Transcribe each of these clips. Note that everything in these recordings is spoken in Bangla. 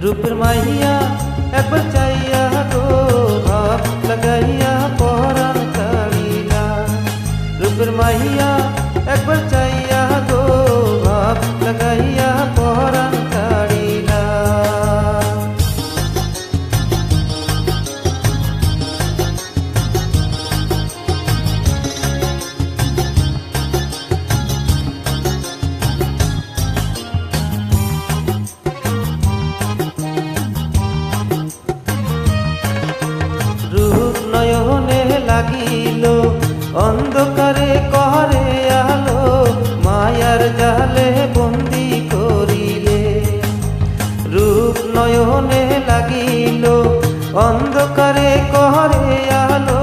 रूपर माहिया একবার চাইয়া গো ভাব লাগাইয়া পরাণ কাড়িলা रूपर माहिया একবার চাইয়া গো ভাব লাগাইয়া পরাণ কাড়িলা নয়নে লাগিল অন্ধকারে করে আলো মায়ার জালে বন্দি করিলে রূপ নয়নে লাগিল অন্ধকারে করে আলো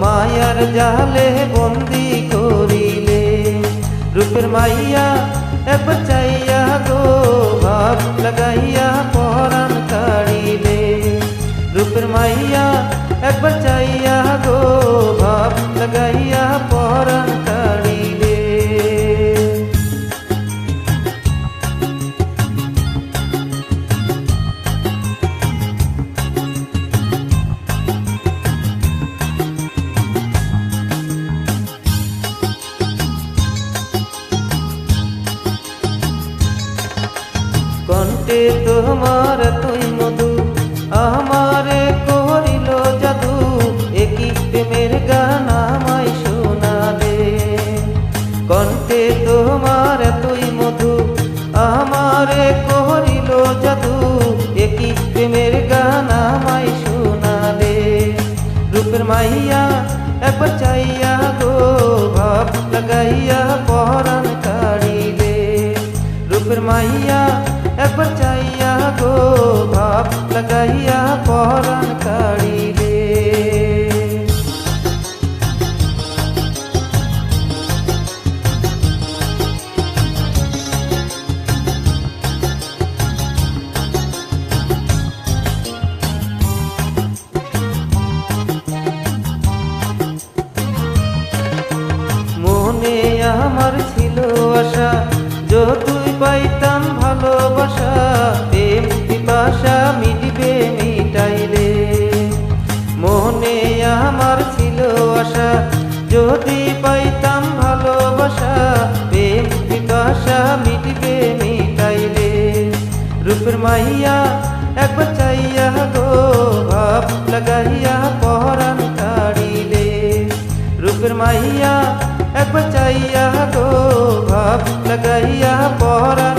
মায়ার জালে বন্দি করিলে রূপের মাইয়া একবার চাইয়া গো ভাব লাগাইয়া পরাণ কাড়িলে रूपर माइया একবার চাইয়া গো ভাব লাগাইয়া পরাণ কাড়িলে কণ্ঠে তোমার তুই মধু আমারে করিল জাদু একই প্রেমের গান আমায় শোনালে কণ্ঠে তোমার তুই মধু আমারে করিল জাদু একই প্রেমের গান আমায় শোনালে রূপের মাইয়া একবার চাইয়া গো ভাব লাগাইয়া পরাণ কাড়িলে রূপের মাইয়া একবার চাইয়া গো ভাব লাগাইয়া পরাণ কাড়িলে মনে আমার ছিল আশা যতই পাইতাম ভালোবাসা প্রেম পিপাসা মিটবে মিটাইলে মনে আমার ছিল আশা যদি পাইতাম ভালোবাসা প্রেম পিপাসা মিটবে মিটাইলে রূপের মাইয়া একবার চাইয়া গো ভাব লাগাইয়া পরাণ কাড়িলে রূপের মাইয়া একবার চাইয়া গো ভাব লাগাইয়া পরাণ